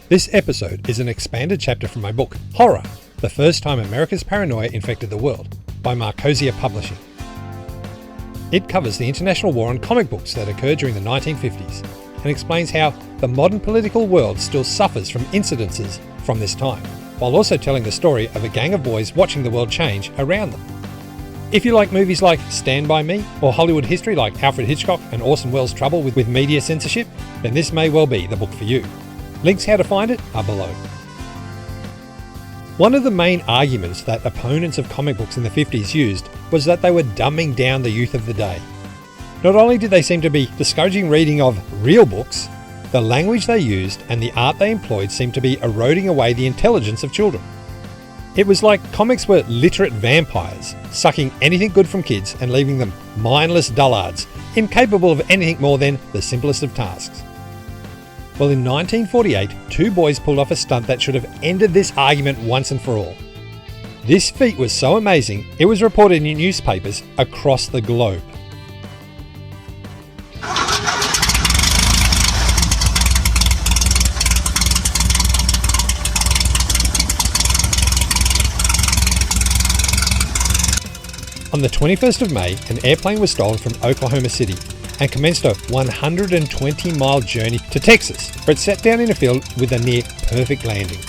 This episode is an expanded chapter from my book, Horror, The First Time America's Paranoia Infected the World, by Marcosia Publishing. It covers the international war on comic books that occurred during the 1950s and explains how the modern political world still suffers from incidences from this time, while also telling the story of a gang of boys watching the world change around them. If you like movies like Stand By Me or Hollywood history like Alfred Hitchcock and Orson Welles' trouble with media censorship, then this may well be the book for you. Links how to find it are below. One of the main arguments that opponents of comic books in the 50s used was that they were dumbing down the youth of the day. Not only did they seem to be discouraging reading of real books, the language they used and the art they employed seemed to be eroding away the intelligence of children. It was like comics were literate vampires, sucking anything good from kids and leaving them mindless dullards, incapable of anything more than the simplest of tasks. Well, in 1948, two boys pulled off a stunt that should have ended this argument once and for all. This feat was so amazing, it was reported in newspapers across the globe. On the 21st of May, an airplane was stolen from Oklahoma City and commenced a 120-mile journey to Texas, where it sat down in a field with a near-perfect landing.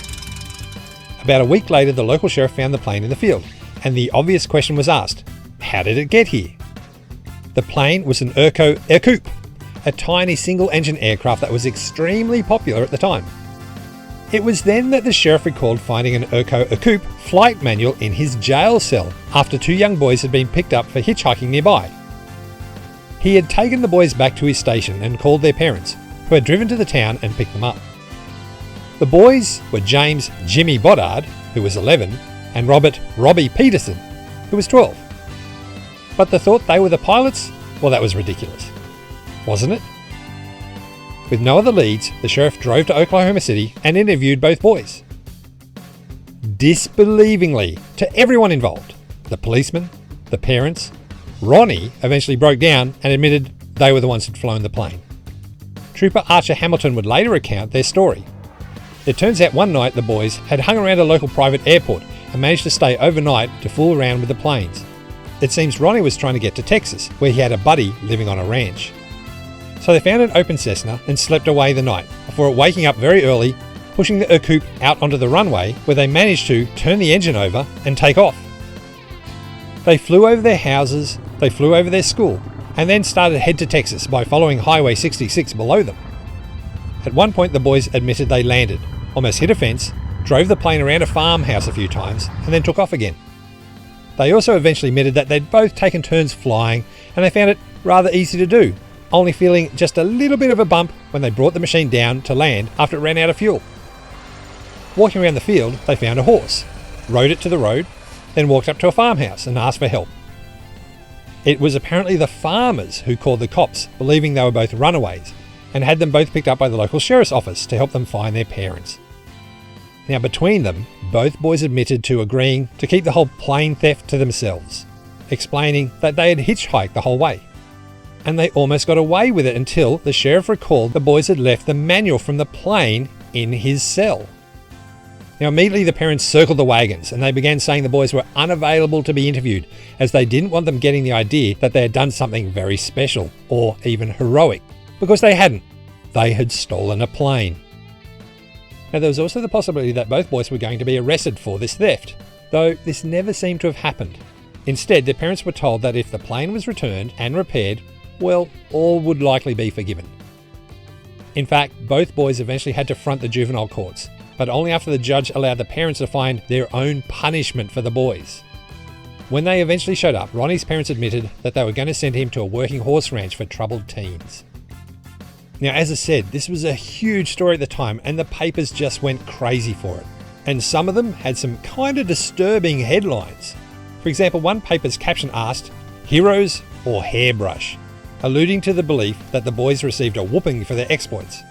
About a week later, the local sheriff found the plane in the field, and the obvious question was asked, how did it get here? The plane was an Urco Ercoupe, a tiny single-engine aircraft that was extremely popular at the time. It was then that the sheriff recalled finding an Urco Ercoupe flight manual in his jail cell after two young boys had been picked up for hitchhiking nearby. He had taken the boys back to his station and called their parents, who had driven to the town and picked them up. The boys were James Jimmy Boddard, who was 11, and Robert Robbie Peterson, who was 12. But the thought they were the pilots? Well, that was ridiculous, wasn't it? With no other leads, the sheriff drove to Oklahoma City and interviewed both boys. Disbelievingly, to everyone involved, the policeman, the parents, Ronnie eventually broke down and admitted they were the ones who'd flown the plane. Trooper Archer Hamilton would later recount their story. It turns out one night the boys had hung around a local private airport and managed to stay overnight to fool around with the planes. It seems Ronnie was trying to get to Texas, where he had a buddy living on a ranch. So they found an open Cessna and slept away the night, before waking up very early, pushing the Ercoupe out onto the runway, where they managed to turn the engine over and take off. They flew over their houses, they flew over their school, and then started to head to Texas by following Highway 66 below them. At one point the boys admitted they landed, almost hit a fence, drove the plane around a farmhouse a few times, and then took off again. They also eventually admitted that they'd both taken turns flying, and they found it rather easy to do, only feeling just a little bit of a bump when they brought the machine down to land after it ran out of fuel. Walking around the field, they found a horse, rode it to the road, then walked up to a farmhouse and asked for help. It was apparently the farmers who called the cops, believing they were both runaways, and had them both picked up by the local sheriff's office to help them find their parents. Now, between them, both boys admitted to agreeing to keep the whole plane theft to themselves, explaining that they had hitchhiked the whole way. And they almost got away with it until the sheriff recalled the boys had left the manual from the plane in his cell. Now, immediately the parents circled the wagons and they began saying the boys were unavailable to be interviewed, as they didn't want them getting the idea that they had done something very special or even heroic, because they hadn't. They had stolen a plane. Now, there was also the possibility that both boys were going to be arrested for this theft, though this never seemed to have happened. Instead, their parents were told that if the plane was returned and repaired, well, all would likely be forgiven. In fact, both boys eventually had to front the juvenile courts, but only after the judge allowed the parents to find their own punishment for the boys. When they eventually showed up, Ronnie's parents admitted that they were going to send him to a working horse ranch for troubled teens. Now, as I said, this was a huge story at the time and the papers just went crazy for it. And some of them had some kind of disturbing headlines. For example, one paper's caption asked, "Heroes or hairbrush?" alluding to the belief that the boys received a whooping for their exploits.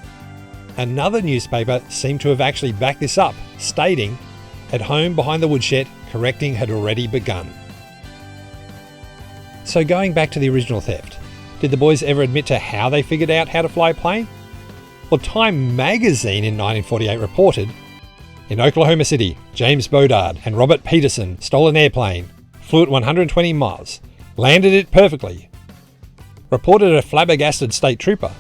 Another newspaper seemed to have actually backed this up, stating, "At home behind the woodshed, correcting had already begun." So going back to the original theft, did the boys ever admit to how they figured out how to fly a plane? Well, Time magazine in 1948 reported, in Oklahoma City, James Bodard and Robert Peterson stole an airplane, flew at 120 miles, landed it perfectly, reported a flabbergasted state trooper.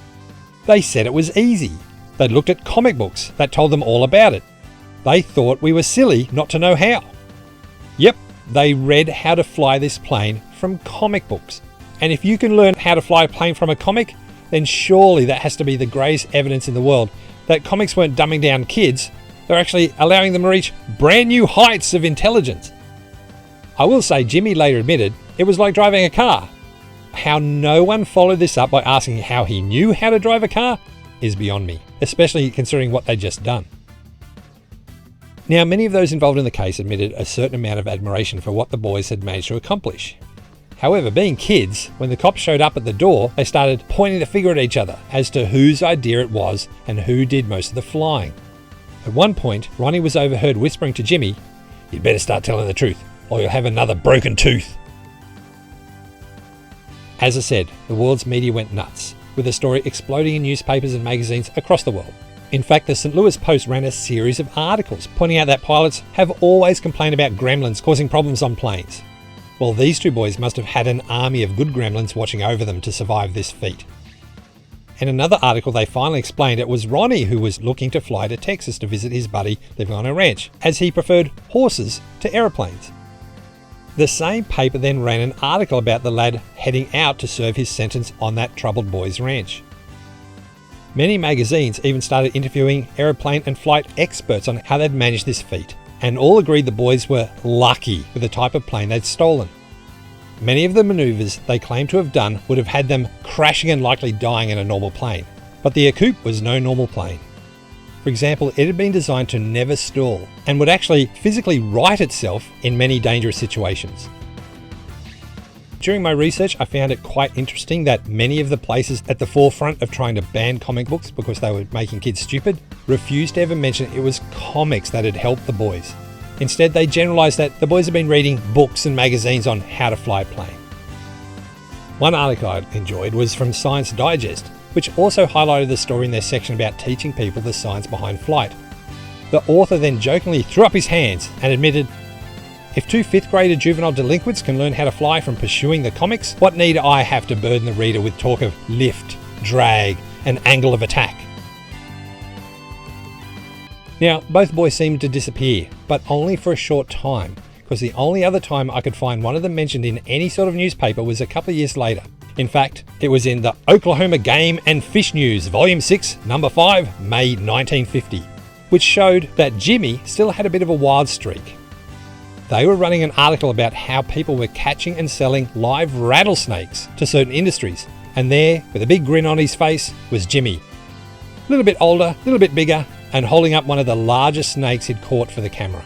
They said it was easy. They'd looked at comic books that told them all about it. They thought we were silly not to know how. Yep, they read how to fly this plane from comic books. And if you can learn how to fly a plane from a comic, then surely that has to be the greatest evidence in the world that comics weren't dumbing down kids, they're actually allowing them to reach brand new heights of intelligence. I will say Jimmy later admitted it was like driving a car. How no one followed this up by asking how he knew how to drive a car is beyond me, especially considering what they'd just done. Now, many of those involved in the case admitted a certain amount of admiration for what the boys had managed to accomplish. However, being kids, when the cops showed up at the door, they started pointing the finger at each other as to whose idea it was and who did most of the flying. At one point, Ronnie was overheard whispering to Jimmy, "You'd better start telling the truth, or you'll have another broken tooth." As I said, the world's media went nuts, with the story exploding in newspapers and magazines across the world. In fact, the St. Louis Post ran a series of articles pointing out that pilots have always complained about gremlins causing problems on planes. Well, these two boys must have had an army of good gremlins watching over them to survive this feat. In another article, they finally explained it was Ronnie who was looking to fly to Texas to visit his buddy living on a ranch, as he preferred horses to aeroplanes. The same paper then ran an article about the lad heading out to serve his sentence on that troubled boy's ranch. Many magazines even started interviewing aeroplane and flight experts on how they'd managed this feat, and all agreed the boys were lucky with the type of plane they'd stolen. Many of the maneuvers they claimed to have done would have had them crashing and likely dying in a normal plane, but the Acoop was no normal plane. For example, it had been designed to never stall and would actually physically right itself in many dangerous situations. During my research, I found it quite interesting that many of the places at the forefront of trying to ban comic books because they were making kids stupid refused to ever mention it was comics that had helped the boys. Instead, they generalised that the boys had been reading books and magazines on how to fly a plane. One article I enjoyed was from Science Digest, which also highlighted the story in their section about teaching people the science behind flight. The author then jokingly threw up his hands and admitted, "If two fifth-grader juvenile delinquents can learn how to fly from pursuing the comics, what need I have to burden the reader with talk of lift, drag, and angle of attack?" Now, both boys seemed to disappear, but only for a short time, because the only other time I could find one of them mentioned in any sort of newspaper was a couple of years later. In fact, it was in the Oklahoma Game and Fish News, Volume 6, Number 5, May 1950, which showed that Jimmy still had a bit of a wild streak. They were running an article about how people were catching and selling live rattlesnakes to certain industries, and there, with a big grin on his face, was Jimmy. A little bit older, a little bit bigger, and holding up one of the largest snakes he'd caught for the camera.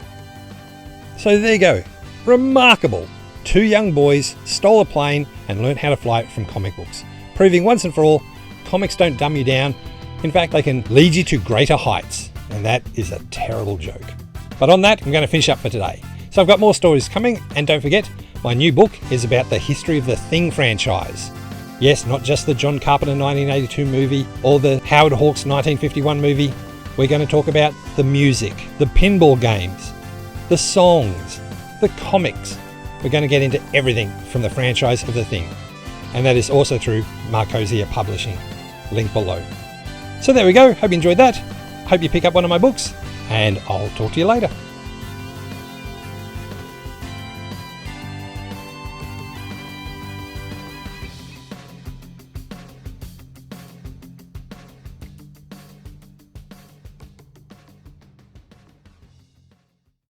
So there you go. Remarkable. Two young boys stole a plane and learned how to fly it from comic books, proving once and for all, comics don't dumb you down. In fact, they can lead you to greater heights, and that is a terrible joke. But on that, I'm going to finish up for today. So I've got more stories coming, and don't forget, my new book is about the history of the Thing franchise. Yes, not just the John Carpenter 1982 movie or the Howard Hawks 1951 movie. We're going to talk about the music, the pinball games, the songs, the comics. We're going to get into everything from the franchise of The Thing. And that is also through Marcosia Publishing. Link below. So there we go. Hope you enjoyed that. Hope you pick up one of my books. And I'll talk to you later.